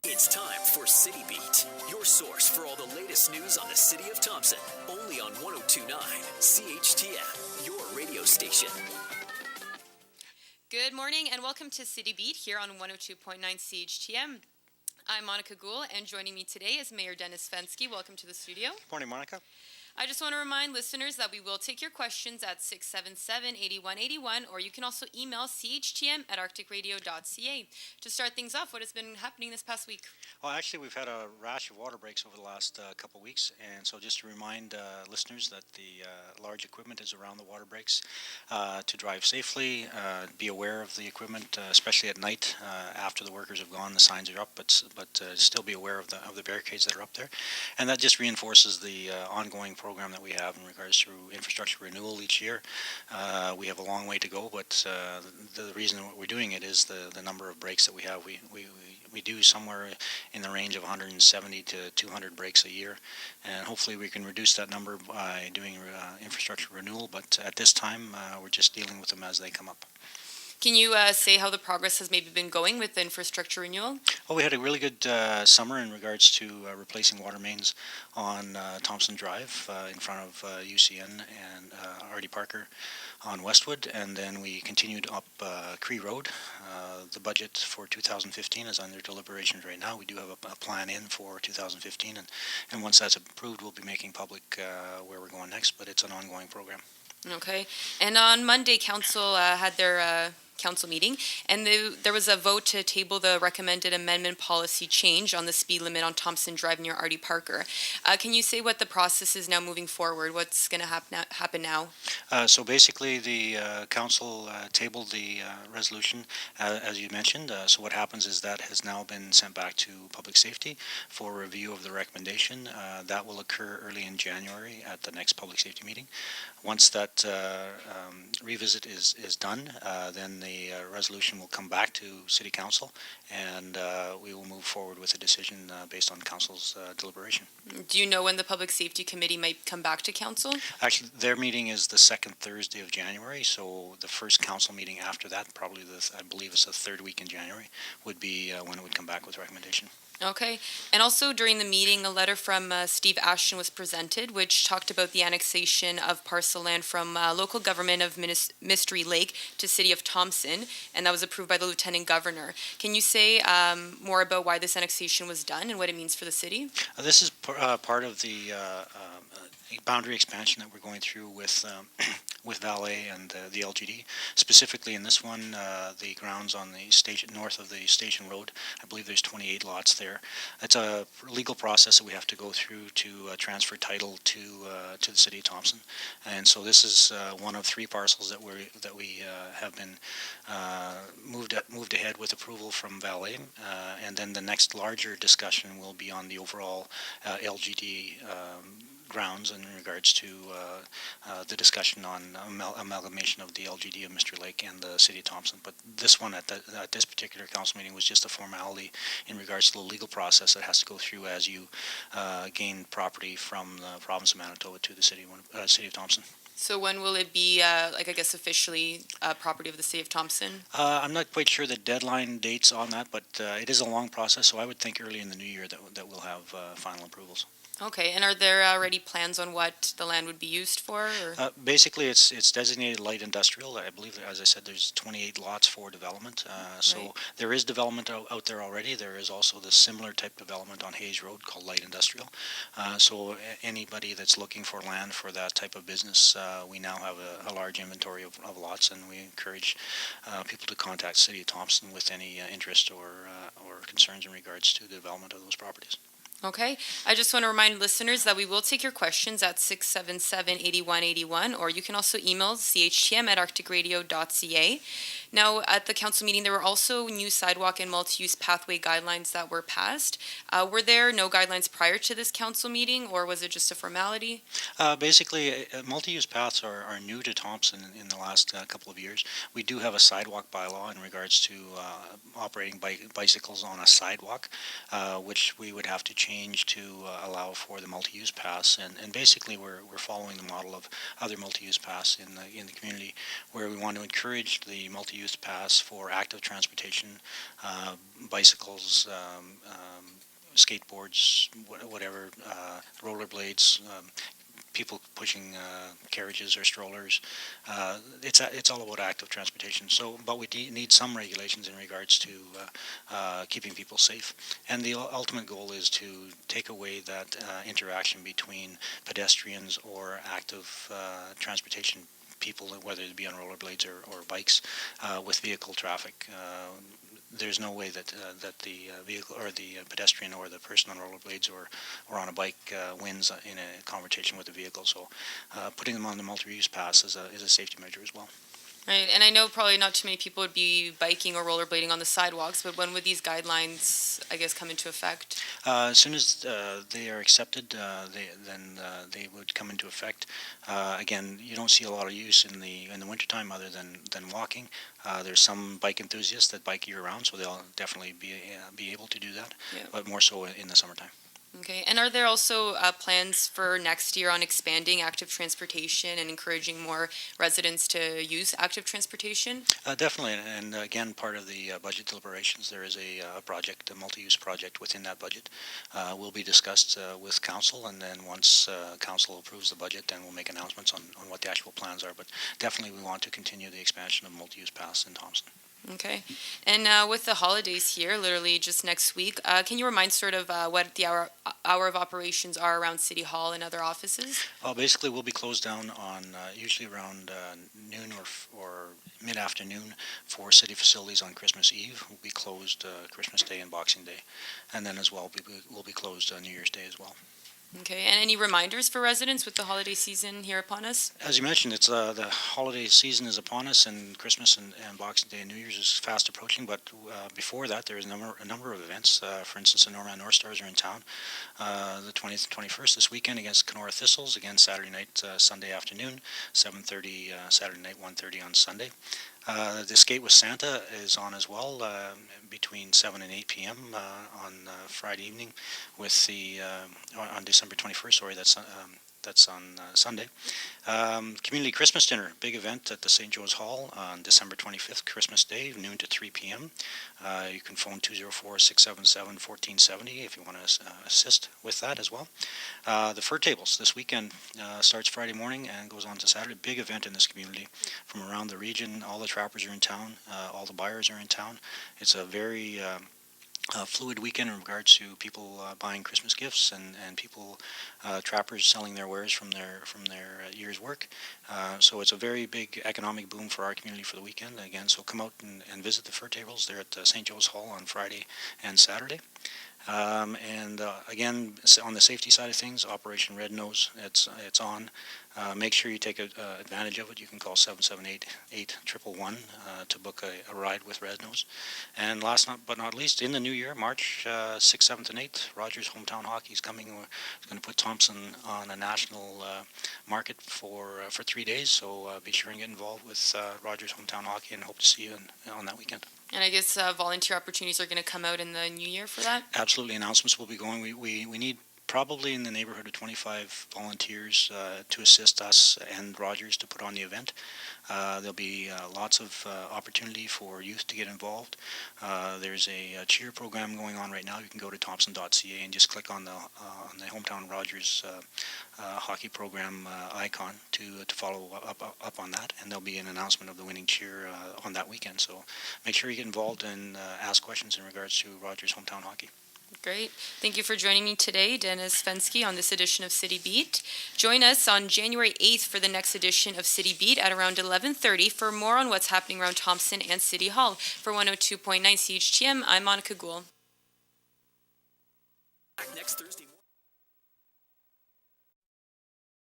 It's time for City Beat, your source for all the latest news on the city of Thompson. Only on 102.9 CHTM, your radio station. Good morning and welcome to City Beat here on 102.9 CHTM. I'm Monika, and joining me today is Mayor Dennis Fenske. Welcome to the studio. Good morning, Monika. I just want to remind listeners that we will take your questions at 677-8181, or you can also email CHTM@arcticradio.ca. To start things off, what has been happening this past week? Well, actually, we've had a rash of water breaks over the last couple of weeks, and so just to remind listeners that the large equipment is around the water breaks to drive safely, be aware of the equipment, especially at night after the workers have gone. The signs are up, but still be aware of the barricades that are up there, and that just reinforces the ongoing program that we have in regards to infrastructure renewal each year. We have a long way to go, but the reason we're doing it is the number of breaks that we have. We do somewhere in the range of 170 to 200 breaks a year, and hopefully we can reduce that number by doing infrastructure renewal, but at this time we're just dealing with them as they come up. Can you say how the progress has maybe been going with the infrastructure renewal? Well, we had a really good summer in regards to replacing water mains on Thompson Drive in front of UCN and Artie Parker on Westwood, and then we continued up Cree Road. The budget for 2015 is under deliberations right now. We do have a plan in for 2015, and once that's approved, we'll be making public where we're going next, but it's an ongoing program. Okay. And on Monday, Council had their council meeting, and there was a vote to table the recommended amendment policy change on the speed limit on Thompson Drive near Artie Parker. Can you say what the process is now moving forward? What's going to happen now? So basically, the council tabled the resolution, as you mentioned. So what happens is that has now been sent back to Public Safety for review of the recommendation. That will occur early in January at the next Public Safety meeting. Once that revisit is done, then the resolution will come back to City Council, and we will move forward with a decision based on Council's deliberation. Do you know when the Public Safety Committee might come back to Council? Actually, their meeting is the second Thursday of January, so the first Council meeting after that, probably I believe it's the third week in January, would be when it would come back with recommendation. Okay. And also during the meeting, a letter from Steve Ashton was presented, which talked about the annexation of parcel land from local government of Mystery Lake to City of Thompson, and that was approved by the Lieutenant Governor. Can you say more about why this annexation was done and what it means for the city? This is part of the boundary expansion that we're going through with Valet and the LGD. Specifically in this one, the grounds on the station north of the station road. I believe there's 28 lots there. It's a legal process that we have to go through to transfer title to the City of Thompson, and so this is one of three parcels that we have been moved ahead with approval from Valet, and then the next larger discussion will be on the overall LGD grounds in regards to the discussion on amalgamation of the LGD of Mystery Lake and the City of Thompson. But this one at this particular council meeting was just a formality in regards to the legal process that has to go through as you gain property from the province of Manitoba to the City of Thompson. So when will it be, officially property of the City of Thompson? I'm not quite sure the deadline dates on that, but it is a long process, so I would think early in the new year that we'll have final approvals. Okay, and are there already plans on what the land would be used for? Or? Basically, it's designated light industrial. I believe, as I said, there's 28 lots for development. So Right. there is development out there already. There is also the similar type development on Hayes Road called light industrial. So anybody that's looking for land for that type of business, we now have a large inventory of lots, and we encourage people to contact City of Thompson with any interest or concerns in regards to the development of those properties. Okay, I just want to remind listeners that we will take your questions at 677-8181, or you can also email CHTM@arcticradio.ca. Now, at the council meeting, there were also new sidewalk and multi-use pathway guidelines that were passed. Were there no guidelines prior to this council meeting, or was it just a formality? Basically, multi-use paths are new to Thompson in the last couple of years. We do have a sidewalk bylaw in regards to operating bicycles on a sidewalk, which we would have to change to allow for the multi-use pass, and basically we're following the model of other multi-use pass in the community, where we want to encourage the multi-use pass for active transportation, bicycles, skateboards, whatever, rollerblades, people pushing carriages or strollers. It's all about active transportation. So, but we need some regulations in regards to keeping people safe. And the ultimate goal is to take away that interaction between pedestrians or active transportation people, whether it be on rollerblades or bikes, with vehicle traffic. There's no way that the vehicle or the pedestrian or the person on rollerblades or on a bike wins in a confrontation with the vehicle. So putting them on the multi-use pass is a safety measure as well. Right, and I know probably not too many people would be biking or rollerblading on the sidewalks, but when would these guidelines, I guess, come into effect? As soon as they are accepted, they would come into effect. Again, you don't see a lot of use in the wintertime other than walking. There's some bike enthusiasts that bike year-round, so they'll definitely be able to do that, Yeah. but more so in the summertime. Okay, and are there also plans for next year on expanding active transportation and encouraging more residents to use active transportation? Definitely, and again, part of the budget deliberations, there is a project, a multi-use project within that budget. Will be discussed with council, and then once council approves the budget, then we'll make announcements on what the actual plans are. But definitely, we want to continue the expansion of multi-use pass in Thompson. Okay, and with the holidays here, literally just next week, can you remind sort of what the hour of operations are around City Hall and other offices? Well, basically, we'll be closed down on usually around noon or mid-afternoon for city facilities on Christmas Eve. We'll be closed Christmas Day and Boxing Day, and then as well we'll be closed New Year's Day as well. Okay, and any reminders for residents with the holiday season here upon us? As you mentioned, it's the holiday season is upon us, and Christmas and Boxing Day and New Year's is fast approaching. But before that, there's a number of events. For instance, the Norman North Stars are in town the 20th and 21st this weekend against Kenora Thistles. Again, Saturday night, Sunday afternoon, 7:30 Saturday night, 1:30 on Sunday. The Skate with Santa is on as well between 7 and 8 p.m. On Friday evening, with the on December 21st. Sorry, that's on Sunday. Community Christmas Dinner, big event at the St. Joe's Hall on December 25th, Christmas Day, noon to 3 p.m. You can phone 204-677-1470 if you want to assist with that as well. The Fur Tables this weekend starts Friday morning and goes on to Saturday. Big event in this community from around the region. All the trappers are in town. All the buyers are in town. It's a very fluid weekend in regards to people buying Christmas gifts and people trappers selling their wares from their year's work. So it's a very big economic boom for our community for the weekend again. So come out and visit the Fur Tables. They're at St. Joe's Hall on Friday and Saturday. Again, on the safety side of things, Operation Red Nose, it's on. Make sure you take advantage of it. You can call 778-8111 to book a ride with Red Nose. And last but not least, in the new year, March 6th, 7th, and 8th, Rogers Hometown Hockey is coming. We're going to put Thompson on a national market for 3 days. So be sure and get involved with Rogers Hometown Hockey, and hope to see you on that weekend. And I guess volunteer opportunities are going to come out in the new year for that? Absolutely. Announcements will be going. We need probably in the neighborhood of 25 volunteers to assist us and Rogers to put on the event. There'll be lots of opportunity for youth to get involved. There's a cheer program going on right now. You can go to thompson.ca and just click on the Hometown Rogers hockey program icon to follow up on that, and there'll be an announcement of the winning cheer on that weekend. So make sure you get involved and ask questions in regards to Rogers Hometown Hockey. Great. Thank you for joining me today, Dennis Fenske, on this edition of City Beat. Join us on January 8th for the next edition of City Beat at around 11:30 for more on what's happening around Thompson and City Hall. For 102.9 CHTM, I'm Monika. Next Thursday morning.